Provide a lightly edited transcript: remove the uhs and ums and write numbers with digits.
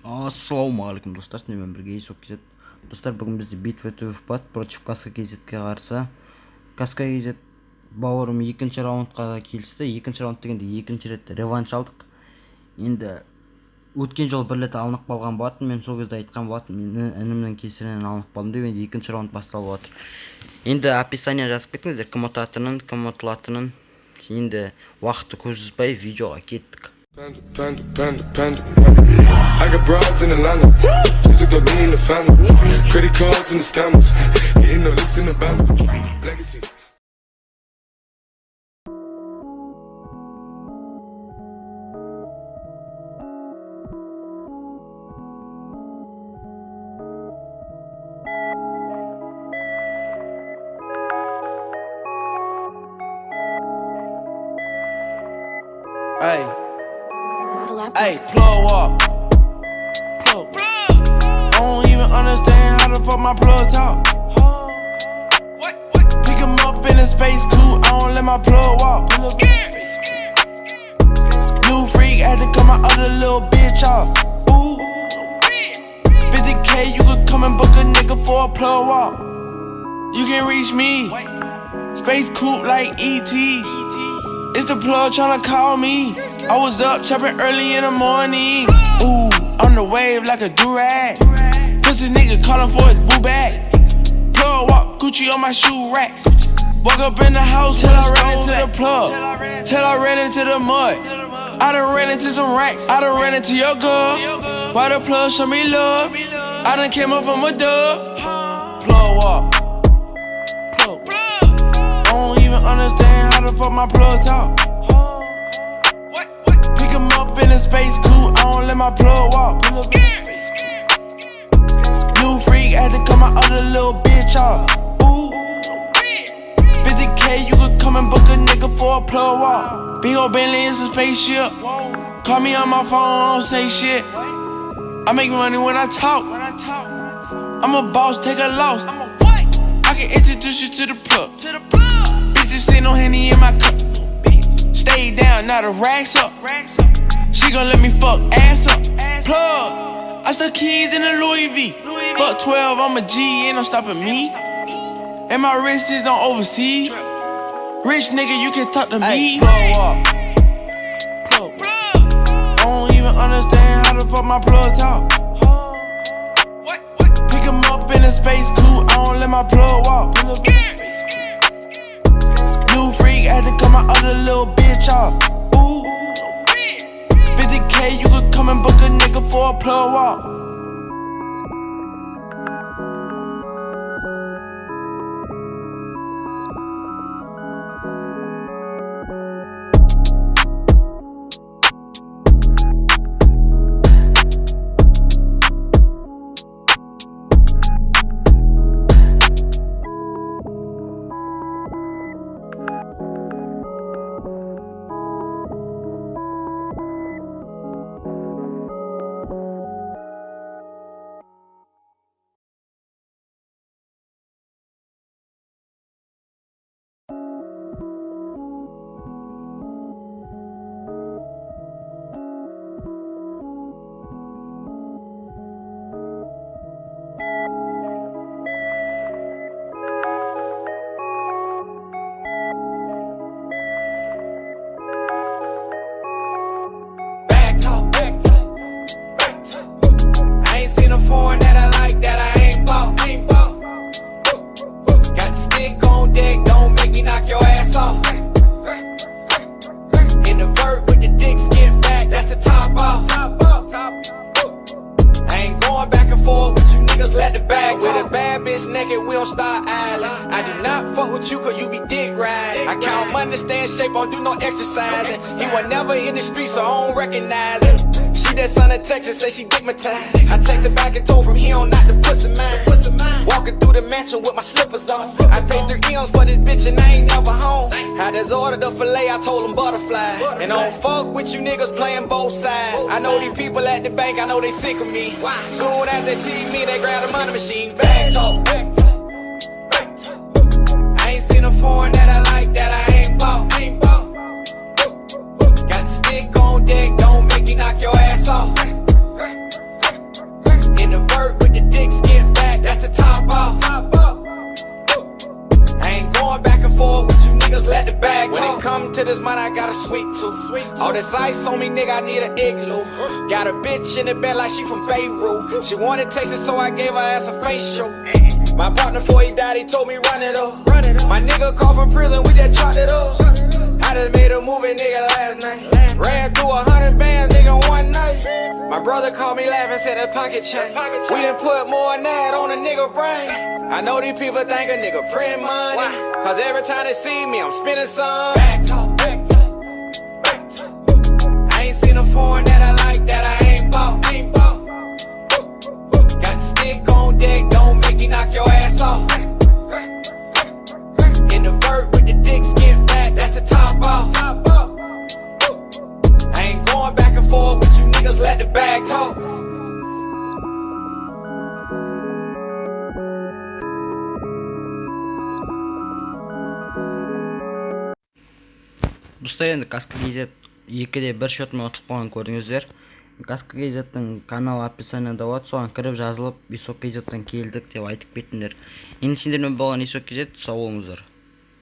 Ассалаумағалейкум достар, сіздермен бірге Исок KZ. Достар, бүгін бізде битва Төвіпбат против Каска KZ-ке қарсы. Каска KZ бауырым екінші раундқа келісті. Екінші раунд дегенде екінші рет реванш алдық. Енді өткен жол бір рет алынып қалған болатын. Мен сол кезде айтқан болатын, мен інімнің кесірінен алынып қалдым деп, енді екінші раунд басталып жатыр. Енді описание жазып кетіңіздер, кім ұтатынын, кім ұтылатынын. Енді уақытты көз үзбей видеоға кеттік. I got broads in Atlanta, just took the lean in the family. Credit cards and the scammers, getting no licks in the band. Legacies. Hey, plug up. I don't even understand how the fuck my plug talk. Pick him up in a space coupe, I don't let my plug walk. New freak, had to cut my other little bitch off. Ooh. 50K, you could come and book a nigga for a plug walk. You can reach me. Space coupe like E.T. It's the plug tryna call me. I was up chopping early in the morning. Ooh, on the wave like a durag. Pussy nigga calling for his boo bag. Plug walk, Gucci on my shoe racks. Walk up in the house till I ran into the plug. Till I ran into the mud. I done ran into some racks. I done ran into your girl. Why the plug show me love? I done came up from a dub. Plug walk. Plug. I don't even understand how the fuck my plug talk. In a space coupe, I don't let my plug walk. New freak, had to cut my other little bitch off. Ooh. 50K, you could come and book a nigga for a plug walk. Big ol' Bentley is a spaceship. Call me on my phone, I don't say shit. I make money when I talk. I'm a boss, take a loss. I can introduce you to the plug. Bitches say no Henny in my cup. Stay down, now the racks up. She gon' let me fuck ass up. Plug. I stuck keys in the Louis V. Fuck 12, I'm a G, ain't no stopping me. And my wrist is on overseas. Rich nigga, you can talk to me. Plug up. Plug. I don't even understand how the fuck my plug talk. Pick him up in a space coupe, I don't let my plug walk. New freak, had to cut my other little bitch off. 50K, you could come and book a nigga for a plug walk. Foreign that I like that I ain't bought. Got the stick on deck, don't make me knock your ass off. In the vert with the dick skin back, that's the top off. I ain't going back and forth with you niggas, let the bag. With a bad bitch naked, we don't start island. I do not fuck with you cause you be dick riding. I count money, stay in shape, don't do no exercising. He was never in the street, so I don't recognize him. She that son of Texas, say she digmatized. I checked her back and told from he on not the pussy mine. Walking through the mansion with my slippers on. I paid 3 M's for this bitch and I ain't never home. I just ordered the filet, I told him butterfly. And I don't fuck with you niggas playing both sides. I know these people at the bank, I know they sick of me. Soon as they see me, they grab the money machine. Back talk. I ain't seen a foreign that I like that I ain't bought. Got the stick on deck, don't make me knock your ass off. to this money, I got a sweet tooth. All this ice on me, nigga, I need an igloo. Got a bitch in the bed like she from Beirut. She wanted taste it, so I gave her ass a facial. My partner, before he died, he told me run it up. My nigga called from prison, we just chopped it up. I just made a movie, nigga, last night. Ran through 100 bands, nigga, one night. My brother called me laughing, said that pocket change. We done put more than that on a nigga brain. I know these people think a nigga print money. Cause every time they see me, I'm spending some. Back talk, back talk, back talk. I ain't seen a foreign that I like that I ain't bought. Got the stick on deck, don't make me knock your ass off. In the vert with the dick skin back, that's the top off. I ain't going back and forth with you niggas, let the bag talk. Достар, енді Каска KZ 2-де 1 шотымен ұтылып қойған көрдіңіздер. Каска KZ-тің каналы описанияда болады, соған кіріп жазылып Исок KZ-тан келдік деп айтып кеттіңдер. Енді сендермен болған Исок KZ, сау болыңыздар.